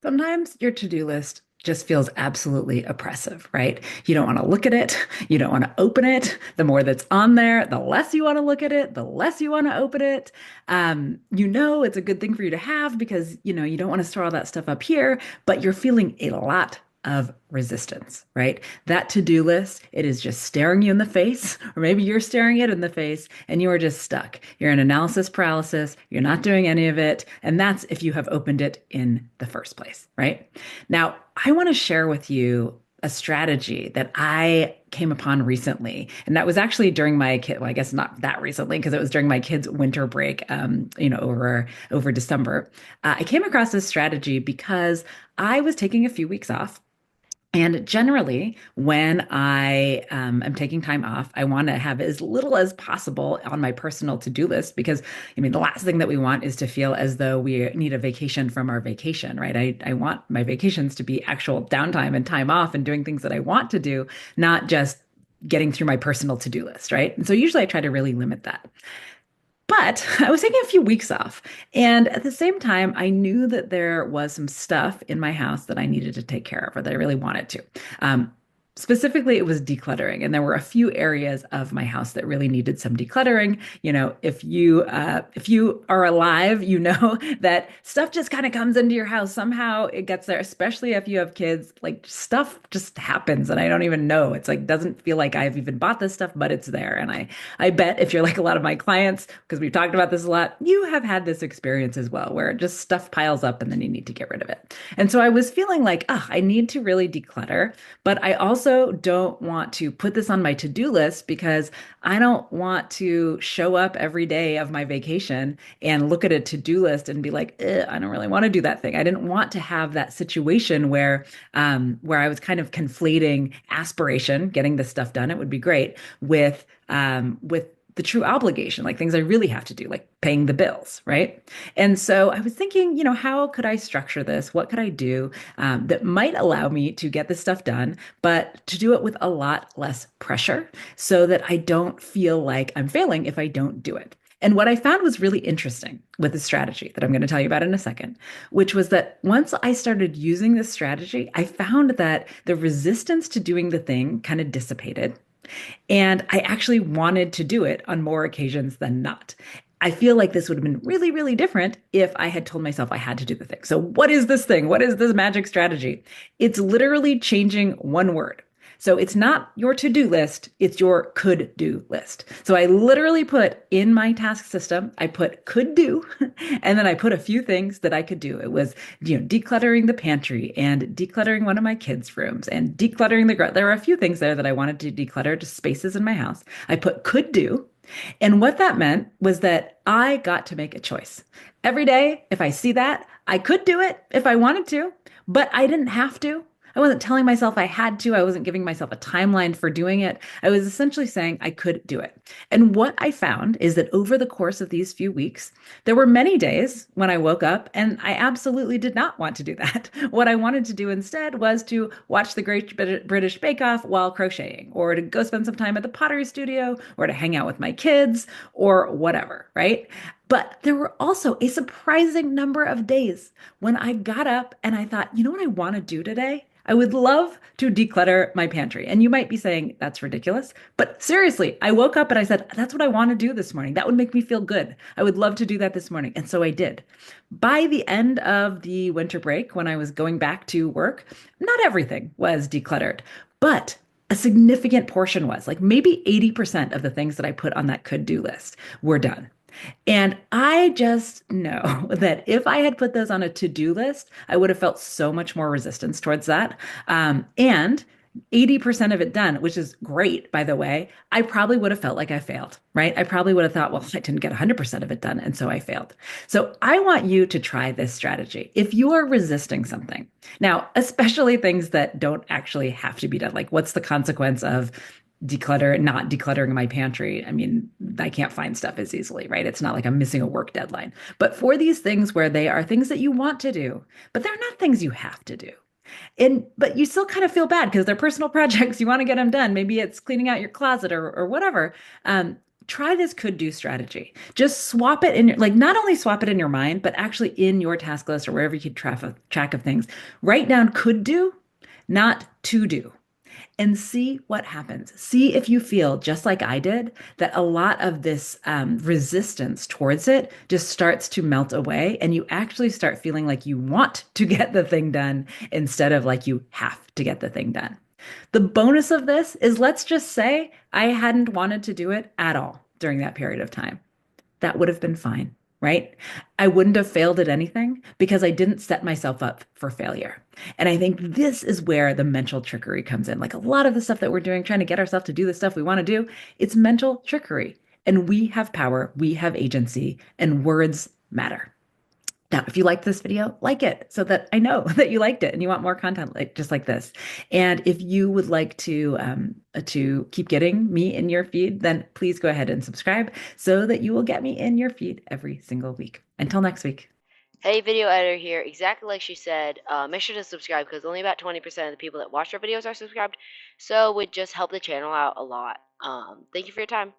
Sometimes your to-do list just feels absolutely oppressive, right? You don't want to look at it. You don't want to open it. The more that's on there, the less you want to look at it, the less you want to open it. It's a good thing for you to have because, you don't want to store all that stuff up here, but you're feeling a lot of resistance, right? That to-do list, it is just staring you in the face, or maybe you're staring it in the face and you are just stuck. You're in analysis paralysis, you're not doing any of it, and that's if you have opened it in the first place, right? Now, I want to share with you a strategy that I came upon recently. And that was actually during my kid, well, I guess not that recently, because it was during my kids' winter break, over December. I came across this strategy because I was taking a few weeks off. And generally, when I am taking time off, I want to have as little as possible on my personal to-do list because, I mean, the last thing that we want is to feel as though we need a vacation from our vacation, right? I want my vacations to be actual downtime and time off and doing things that I want to do, not just getting through my personal to-do list, right? And so usually I try to really limit that. But I was taking a few weeks off. And at the same time, I knew that there was some stuff in my house that I needed to take care of or that I really wanted to. Um, Specifically, it was decluttering. And there were a few areas of my house that really needed some decluttering. If you are alive, you know that stuff just kind of comes into your house. Somehow it gets there, especially if you have kids, like stuff just happens and I don't even know. It's like doesn't feel like I've even bought this stuff, but it's there. And I bet if you're like a lot of my clients, because we've talked about this a lot, you have had this experience as well, where just stuff piles up and then you need to get rid of it. And so I was feeling like, I need to really declutter, but I also don't want to put this on my to-do list because I don't want to show up every day of my vacation and look at a to-do list and be like, I don't really want to do that thing. I didn't want to have that situation where I was kind of conflating aspiration, getting this stuff done, it would be great, with the true obligation, like things I really have to do, like paying the bills, right? And so I was thinking, how could I structure this? What could I do that might allow me to get this stuff done, but to do it with a lot less pressure so that I don't feel like I'm failing if I don't do it. And what I found was really interesting with the strategy that I'm going to tell you about in a second, which was that once I started using this strategy, I found that the resistance to doing the thing kind of dissipated. And I actually wanted to do it on more occasions than not. I feel like this would have been really, really different if I had told myself I had to do the thing. So, what is this thing? What is this magic strategy? It's literally changing one word. So, it's not your to do list, it's your could do list. So, I literally put in my task system, I put could do, and then I put a few things that I could do. It was, decluttering the pantry and decluttering one of my kids' rooms and decluttering the garage. There were a few things there that I wanted to declutter, just spaces in my house. I put could do. And what that meant was that I got to make a choice. Every day, if I see that, I could do it if I wanted to, but I didn't have to. I wasn't telling myself I had to. I wasn't giving myself a timeline for doing it. I was essentially saying I could do it. And what I found is that over the course of these few weeks, there were many days when I woke up and I absolutely did not want to do that. What I wanted to do instead was to watch the Great British Bake Off while crocheting, or to go spend some time at the pottery studio, or to hang out with my kids, or whatever, right? But there were also a surprising number of days when I got up and I thought, you know what I want to do today? I would love to declutter my pantry. And you might be saying, that's ridiculous. But seriously, I woke up and I said, that's what I want to do this morning. That would make me feel good. I would love to do that this morning. And so I did. By the end of the winter break, when I was going back to work, not everything was decluttered, but a significant portion was like maybe 80% of the things that I put on that could do list were done. And I just know that if I had put those on a to-do list, I would have felt so much more resistance towards that. And 80% of it done, which is great, by the way, I probably would have felt like I failed, right? I probably would have thought, well, I didn't get 100% of it done, and so I failed. So I want you to try this strategy. If you are resisting something, now, especially things that don't actually have to be done, like what's the consequence of not decluttering my pantry? I mean, I can't find stuff as easily, right? It's not like I'm missing a work deadline. But for these things where they are things that you want to do, but they're not things you have to do. But you still kind of feel bad because they're personal projects. You want to get them done. Maybe it's cleaning out your closet or whatever. Um, try this could do strategy. Just swap it in your, like not only swap it in your mind, but actually in your task list or wherever you keep track of things. Write down could do, not to do, and see what happens. See if you feel, just like I did, that a lot of this resistance towards it just starts to melt away. And you actually start feeling like you want to get the thing done instead of like you have to get the thing done. The bonus of this is let's just say I hadn't wanted to do it at all during that period of time. That would have been fine, right? I wouldn't have failed at anything because I didn't set myself up for failure. And I think this is where the mental trickery comes in. Like a lot of the stuff that we're doing, trying to get ourselves to do the stuff we want to do, it's mental trickery. And we have power, we have agency, and words matter. Now, if you like this video, like it so that I know that you liked it and you want more content like just like this. And if you would like to keep getting me in your feed, then please go ahead and subscribe so that you will get me in your feed every single week. Until next week. Hey, video editor here. Exactly like she said, make sure to subscribe because only about 20% of the people that watch our videos are subscribed. So it would just help the channel out a lot. Thank you for your time.